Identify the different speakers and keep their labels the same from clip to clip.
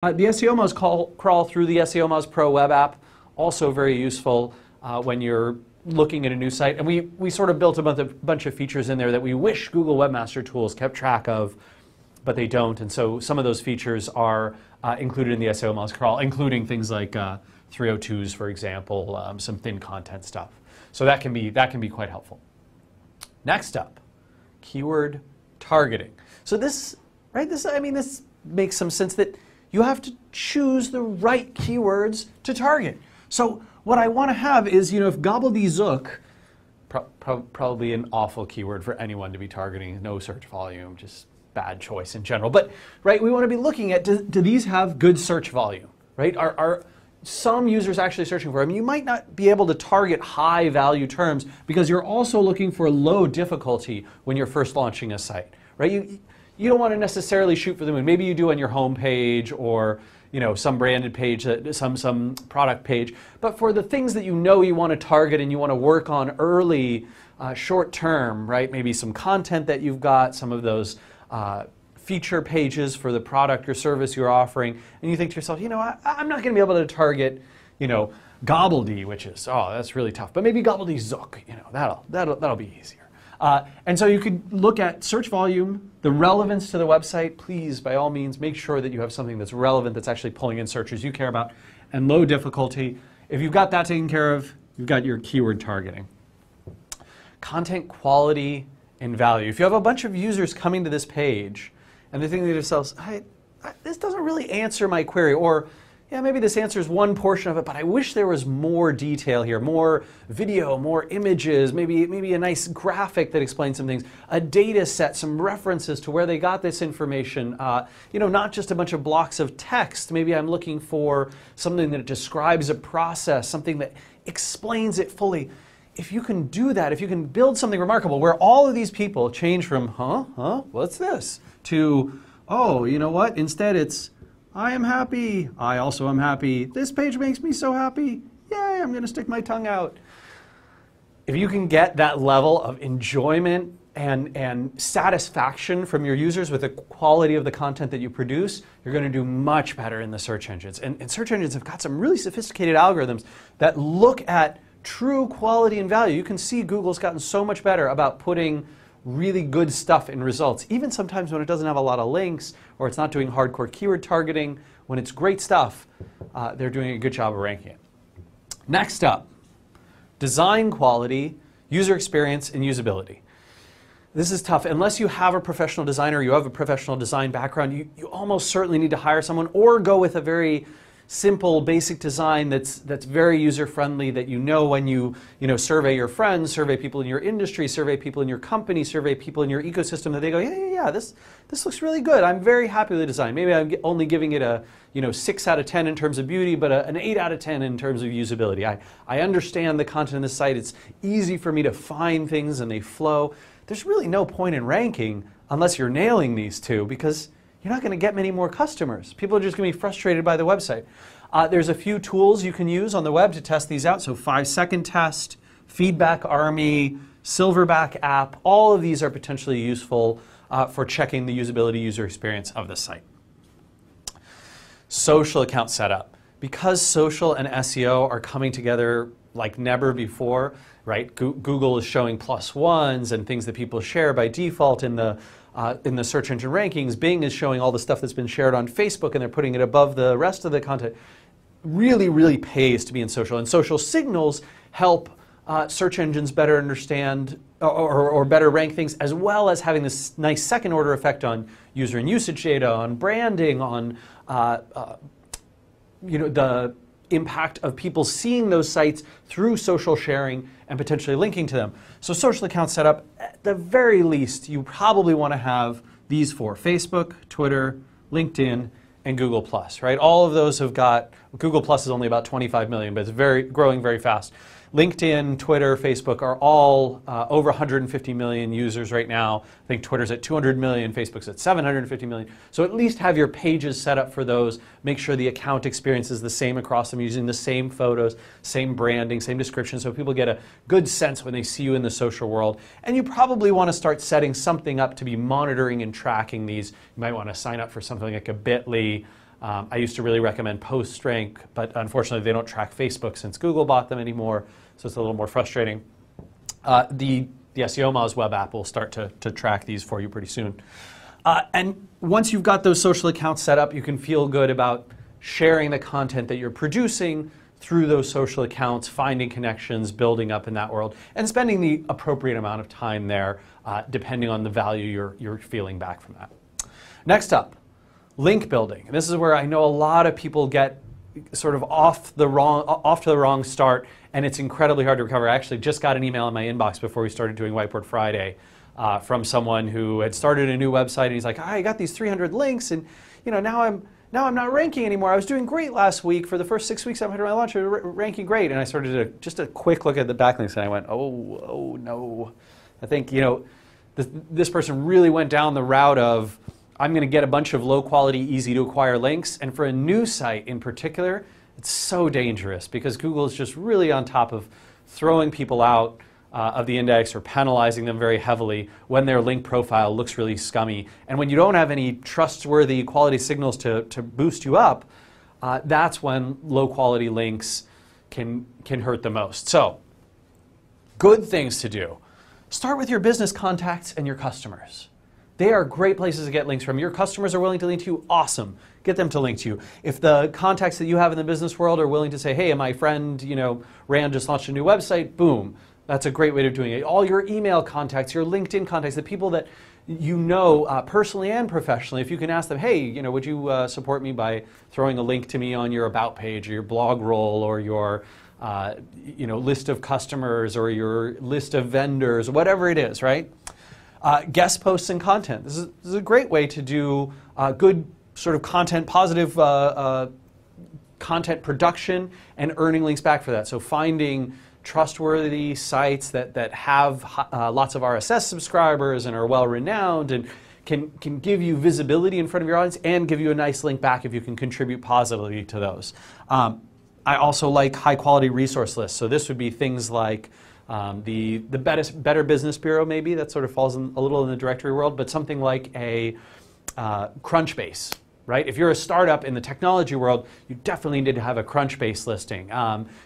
Speaker 1: The SEO Moz crawl through the SEO Moz Pro web app, also very useful when you're looking at a new site. And we sort of built a bunch of features in there that we wish Google Webmaster Tools kept track of, but they don't. And so some of those features are included in the SEO Moz crawl, including things like 302s, for example, some thin content stuff. So that can be quite helpful. Next up, keyword targeting. So this makes some sense that you have to choose the right keywords to target. So what I want to have is, if gobbledygook, probably an awful keyword for anyone to be targeting, no search volume, just bad choice in general. But right, we want to be looking at, do these have good search volume? Right? Are some users actually searching for them? You might not be able to target high value terms because you're also looking for low difficulty when you're first launching a site. Right? You don't want to necessarily shoot for the moon. Maybe you do on your home page or some branded page, some product page. But for the things that you want to target and you want to work on early, short term, right? Maybe some content that you've got, some of those feature pages for the product or service you're offering, and you think to yourself, I'm not going to be able to target, gobbledy, which is, that's really tough. But maybe gobbledygook, that'll be easier. And so you could look at search volume, the relevance to the website. Please, by all means, make sure that you have something that's relevant, that's actually pulling in searches you care about, and low difficulty. If you've got that taken care of, you've got your keyword targeting. Content quality and value. If you have a bunch of users coming to this page and they're thinking to themselves, this doesn't really answer my query, or yeah, maybe this answers one portion of it, but I wish there was more detail here, more video, more images, maybe a nice graphic that explains some things, a data set, some references to where they got this information, not just a bunch of blocks of text. Maybe I'm looking for something that describes a process, something that explains it fully. If you can do that, if you can build something remarkable where all of these people change from, what's this, to, oh, you know what, instead it's, I am happy. I also am happy. This page makes me so happy. Yay, I'm going to stick my tongue out. If you can get that level of enjoyment and satisfaction from your users with the quality of the content that you produce, you're going to do much better in the search engines. And search engines have got some really sophisticated algorithms that look at true quality and value. You can see Google's gotten so much better about putting really good stuff in results, even sometimes when it doesn't have a lot of links or it's not doing hardcore keyword targeting. When it's great stuff, they're doing a good job of ranking it. Next up, design quality, user experience, and usability. This is tough. Unless you have a professional designer, you have a professional design background, you almost certainly need to hire someone or go with a very simple, basic design that's very user-friendly, that when you survey your friends, survey people in your industry, survey people in your company, survey people in your ecosystem, that they go, yeah, this looks really good. I'm very happy with the design. Maybe I'm only giving it a 6 out of 10 in terms of beauty, but an 8 out of 10 in terms of usability. I understand the content of the site. It's easy for me to find things and they flow. There's really no point in ranking unless you're nailing these two, because you're not going to get many more customers. People are just going to be frustrated by the website. There's a few tools you can use on the web to test these out. So 5-second test, Feedback Army, Silverback app, all of these are potentially useful for checking the usability, user experience of the site. Social account setup. Because social and SEO are coming together like never before, right? Google is showing +1s and things that people share by default in the search engine rankings. Bing is showing all the stuff that's been shared on Facebook and they're putting it above the rest of the content. Really, really pays to be in social. And social signals help search engines better understand or better rank things, as well as having this nice second order effect on user and usage data, on branding, on the impact of people seeing those sites through social sharing and potentially linking to them. So social account setup, at the very least, you probably want to have these 4: Facebook, Twitter, LinkedIn, and Google+, right? All of those have got, Google+ is only about 25 million, but it's growing very fast. LinkedIn, Twitter, Facebook are all over 150 million users right now. I think Twitter's at 200 million, Facebook's at 750 million. So at least have your pages set up for those. Make sure the account experience is the same across them, using the same photos, same branding, same description, so people get a good sense when they see you in the social world. And you probably want to start setting something up to be monitoring and tracking these. You might want to sign up for something like a bit.ly I used to really recommend PostRank, but unfortunately they don't track Facebook since Google bought them anymore, so it's a little more frustrating. The SEO Moz web app will start to track these for you pretty soon. And once you've got those social accounts set up, you can feel good about sharing the content that you're producing through those social accounts, finding connections, building up in that world, and spending the appropriate amount of time there, depending on the value you're feeling back from that. Next up, link building. And this is where I know a lot of people get sort of off to the wrong start, and it's incredibly hard to recover. I actually just got an email in my inbox before we started doing Whiteboard Friday from someone who had started a new website, and he's like, I got these 300 links, and now I'm not ranking anymore. I was doing great last week. For the first 6 weeks after my launch, I was ranking great. And I started just a quick look at the backlinks, and I went, oh no. I think this person really went down the route of, I'm going to get a bunch of low quality, easy to acquire links. And for a new site in particular, it's so dangerous because Google is just really on top of throwing people out of the index or penalizing them very heavily when their link profile looks really scummy. And when you don't have any trustworthy quality signals to boost you up, that's when low quality links can hurt the most. So, good things to do. Start with your business contacts and your customers. They are great places to get links from. Your customers are willing to link to you, awesome. Get them to link to you. If the contacts that you have in the business world are willing to say, hey, my friend, Rand just launched a new website, boom. That's a great way of doing it. All your email contacts, your LinkedIn contacts, the people that you know personally and professionally, if you can ask them, hey, would you support me by throwing a link to me on your About page or your blog roll or your list of customers or your list of vendors, whatever it is, right? Guest posts and content. This is a great way to do good sort of content, positive content production and earning links back for that. So finding trustworthy sites that have lots of RSS subscribers and are well-renowned and can give you visibility in front of your audience and give you a nice link back if you can contribute positively to those. I also like high-quality resource lists. So this would be things like the Better Business Bureau, maybe, that sort of falls a little in the directory world, but something like a Crunchbase. Right? If you're a startup in the technology world, you definitely need to have a Crunchbase listing.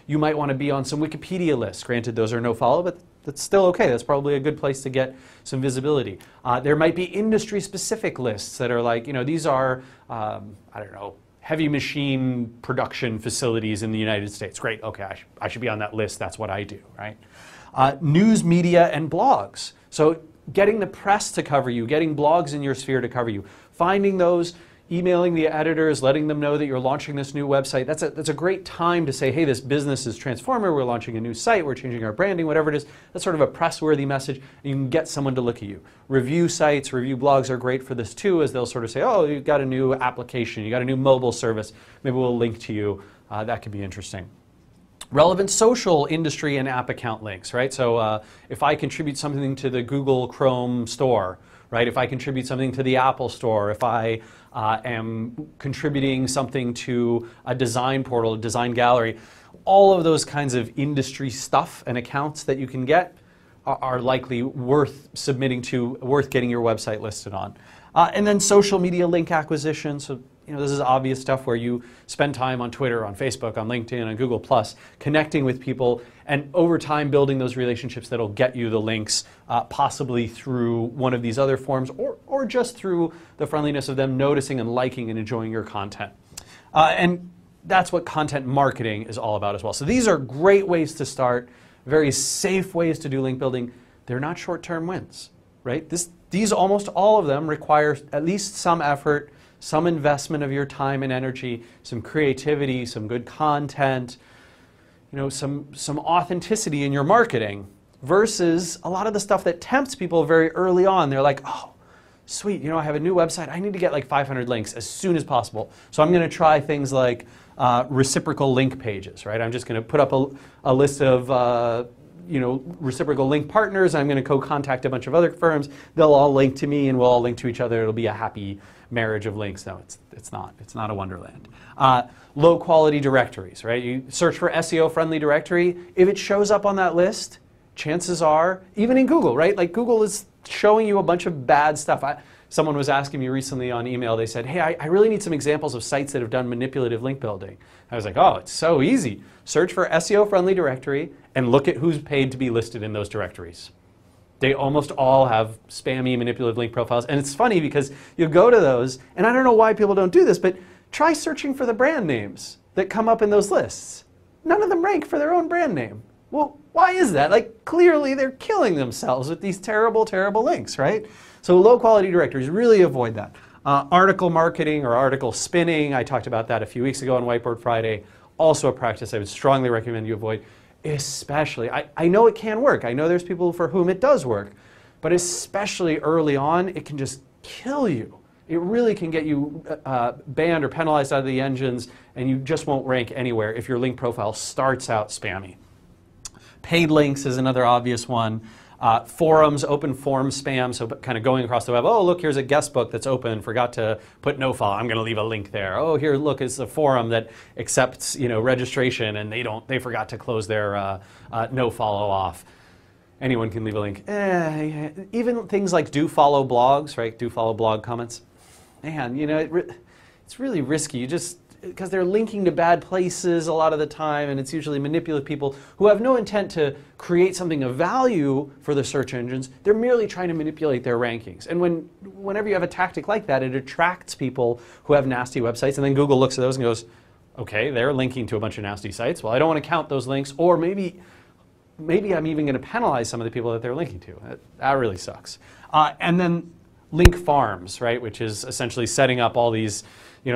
Speaker 1: You might want to be on some Wikipedia lists. Granted, those are no follow, but that's still okay. That's probably a good place to get some visibility. There might be industry-specific lists that are like, these are, I don't know, heavy machine production facilities in the United States. Great, okay, I should be on that list. That's what I do, right? News, media, and blogs. So getting the press to cover you, getting blogs in your sphere to cover you, finding those, emailing the editors, letting them know that you're launching this new website. That's a great time to say, hey, this business is transforming, we're launching a new site, we're changing our branding, whatever it is. That's sort of a press-worthy message, and you can get someone to look at you. Review sites, review blogs are great for this too, as they'll sort of say, oh, you've got a new application, you got a new mobile service, maybe we'll link to you. That could be interesting. Relevant social industry and app account links, right? So if I contribute something to the Google Chrome store, right? If I contribute something to the Apple Store, if I am contributing something to a design portal, a design gallery, all of those kinds of industry stuff and accounts that you can get are likely worth submitting to, worth getting your website listed on. And then social media link acquisition. So this is obvious stuff where you spend time on Twitter, on Facebook, on LinkedIn, on Google+, connecting with people, and over time building those relationships that'll get you the links, possibly through one of these other forms, or just through the friendliness of them noticing and liking and enjoying your content. And that's what content marketing is all about as well. So these are great ways to start, very safe ways to do link building. They're not short-term wins, right? These almost all of them require at least some effort, some investment of your time and energy, some creativity, some good content, some authenticity in your marketing, versus a lot of the stuff that tempts people very early on. They're like, oh, sweet, I have a new website. I need to get like 500 links as soon as possible. So I'm going to try things like reciprocal link pages, right? I'm just going to put up a list of reciprocal link partners. I'm going to co-contact a bunch of other firms. They'll all link to me, and we'll all link to each other. It'll be a happy marriage of links. No, it's not. It's not a wonderland. Low quality directories, right? You search for SEO friendly directory. If it shows up on that list, chances are, even in Google, right? Like Google is showing you a bunch of bad stuff. Someone was asking me recently on email, they said, hey, I really need some examples of sites that have done manipulative link building. I was like, oh, it's so easy. Search for SEO-friendly directory and look at who's paid to be listed in those directories. They almost all have spammy, manipulative link profiles. And it's funny because you go to those, and I don't know why people don't do this, but try searching for the brand names that come up in those lists. None of them rank for their own brand name. Well, why is that? Like, clearly they're killing themselves with these terrible, terrible links, right? So low quality directories, really avoid that. Article marketing or article spinning, I talked about that a few weeks ago on Whiteboard Friday. Also a practice I would strongly recommend you avoid, especially, I know it can work. I know there's people for whom it does work, but especially early on, it can just kill you. It really can get you banned or penalized out of the engines, and you just won't rank anywhere if your link profile starts out spammy. Paid links is another obvious one. Forums, open forum spam, so kind of going across the web, oh, look, here's a guest book that's open, forgot to put no follow, I'm going to leave a link there. Oh, here, look, it's a forum that accepts, registration, and they forgot to close their no follow off. Anyone can leave a link. Even things like do follow blogs, right? Do follow blog comments. Man, it's really risky. Because they're linking to bad places a lot of the time, and it's usually manipulative people who have no intent to create something of value for the search engines. They're merely trying to manipulate their rankings. And whenever you have a tactic like that, it attracts people who have nasty websites, and then Google looks at those and goes, okay, they're linking to a bunch of nasty sites. Well, I don't want to count those links, or maybe I'm even going to penalize some of the people that they're linking to. That really sucks. And then link farms, right, which is essentially setting up all these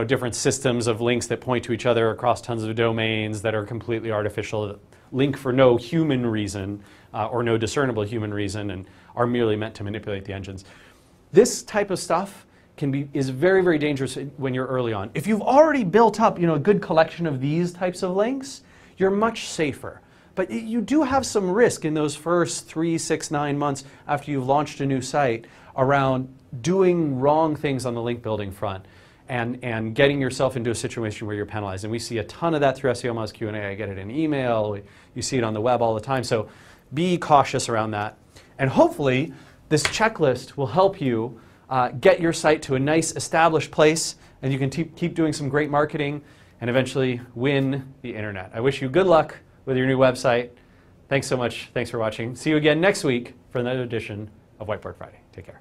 Speaker 1: different systems of links that point to each other across tons of domains that are completely artificial, link for no human reason or no discernible human reason, and are merely meant to manipulate the engines. This type of stuff is very, very dangerous when you're early on. If you've already built up a good collection of these types of links, you're much safer. But you do have some risk in those first 3, 6, 9 months after you've launched a new site around doing wrong things on the link building front and getting yourself into a situation where you're penalized. And we see a ton of that through SEO Moz Q&A. I get it in email. You see it on the web all the time. So be cautious around that. And hopefully this checklist will help you get your site to a nice established place, and you can keep doing some great marketing and eventually win the internet. I wish you good luck with your new website. Thanks so much. Thanks for watching. See you again next week for another edition of Whiteboard Friday. Take care.